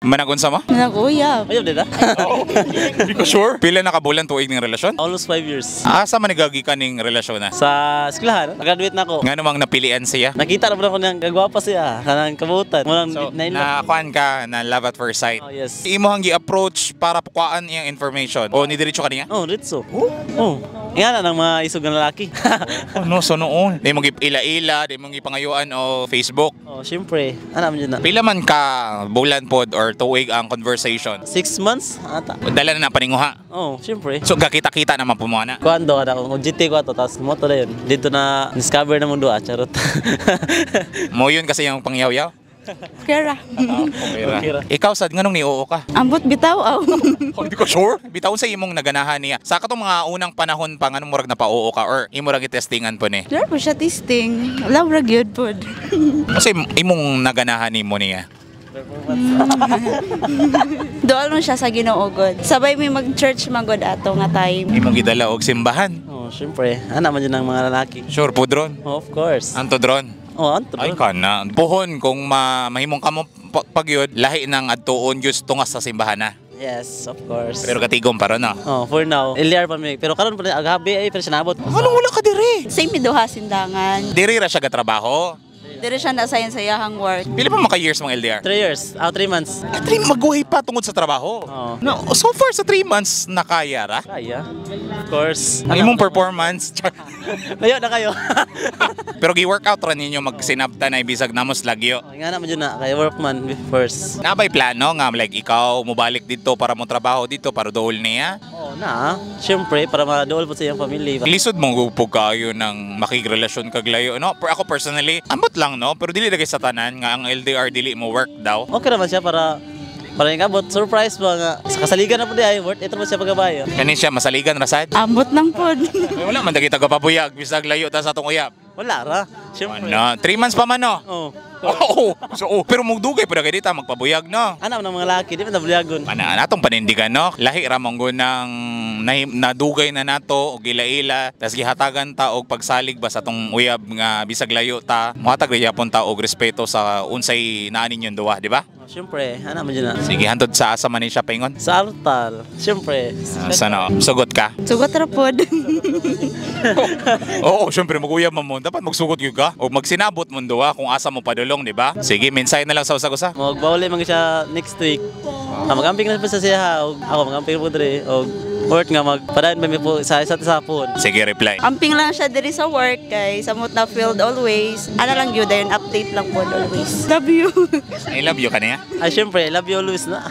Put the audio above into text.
Managunsa mo? Nag-uyab. Ayun din Hindi ko sure. Pila na kabulan tuig ning relasyon? Almost 5 years. Asa man nagagi ka ning relasyon na? Sa eskwelahan, nag-graduate na ako. Nga namang napilian siya? Nakita na po ako ng kagwapa siya, kanang kabutan. Walang So, nainlove. nakuan ka na love at first sight. Oh, yes. Imo hang gi-approach para pukuan iyang information o nidiretso ka niya? Oh, Ritso. Oh. Nga na ng mga isog na lalaki. Ano sa noon? Di mo ila-ila, di mo gipangayuan o Facebook. Oh, syempre. Ano naman yun na? Pila man ka bulan pod or tuig ang conversation? 6 months? Ata. Dala na paninguha. Oh, syempre. So gakita-kita naman po mo na. Kuando kada kung GT ko ato tapos moto na yun. Dito na discover na mundo charot. Mo yun kasi yung pangyaw-yaw. Kera. Okay ra. Ikaw sad nganong ni-oo ka? Ambot bitaw aw. Oh, hindi ko sure. Bitaw sa imong naganahan niya. Sa katong mga unang panahon pa nganong murag na pa-oo ka or imo ra gitestingan po ni. Dara po siya testing. Love ra gyud pod. Kasi imong naganahan nimo niya. Dool mo siya sa Ginoo god. Sabay mi mag-church magod ato nga time. Imong gidala og simbahan. Oh, syempre. Ano naman yun ng mga lalaki? Sure po dron. Oh, of course. Anto dron. Oh, anto. Ay kana. Puhon kung mahimong kamo pagyud lahi nang adtuon gyud tungas sa simbahan na. Yes, of course. Pero katigom para no. Oh, for now. LDR pa mi. Pero karon pa agabi ay pero sinabot. Ano wala ka diri? Same mi duha sindangan. Diri ra siya gatrabaho. Diri siya na-assign sa iyahang work. Pila pa maka years mga LDR? 3 years. 3 months. Maguhay pa tungod sa trabaho. Oh. No, so far sa 3 months nakaya ra. Kaya. Of course. Ang imong performance. Layo na kayo. Pero gi-workout ra ninyo magsinabta na ibisag namos lagyo. Oh, nga naman yun na. Kaya workman first. Nabay plano nga like ikaw mubalik dito para mo trabaho dito para dool niya. Oh, na. Siyempre, para madool po sa iyong pamilya. Lisod mong gupog kayo ng makigrelasyon kaglayo no. Pero ako personally, ambot lang no, pero dili lagay sa tanan nga ang LDR dili mo work daw. Okay naman siya para yung kabot. Surprise ba nga. Sa kasaligan na po di ay worth. Ito naman siya pagkabayo. Kanin siya masaligan rasad. Ambot lang pod. Ay, wala man dagi tagapabuyag bisag layo ta sa atong uyab. Wala ra. Siyempre. Ano, 3 months pa man no. Oh. Oo. So, pero mugdugay pa kay dita magpabuyag no. Ano ng mga laki, di ba nabulyagon? Ana natong panindigan no. Lahi ra mong nang nadugay na nato og ila-ila tas gihatagan ta og pagsalig ba sa tong uyab nga bisag layo ta. Mohatag ra pon ta og respeto sa unsay naa ninyong duwa, di ba? Oh, siyempre, ano naman yun na. Sige hantod sa asa man ni siya paingon. Sa altar, siyempre. Sana sugot ka. Sugot ra pod. Oo, syempre maguyab mo. Dapat magsugot gyud ka o magsinabot mo duwa kung asa mo padulong, di ba? Sige, mensay na lang sa usa-usa. Magbawali man siya next week. Magamping na po sa siya. Ako magamping po diri. Worth nga magpadaan pa mi po sa isa't isa po. Sige, reply. Amping lang siya diri sa work kay samot na field always. Ano lang yun, dayon update lang pod always. Love you. I love you kaniya. Ay, siyempre, love you always na.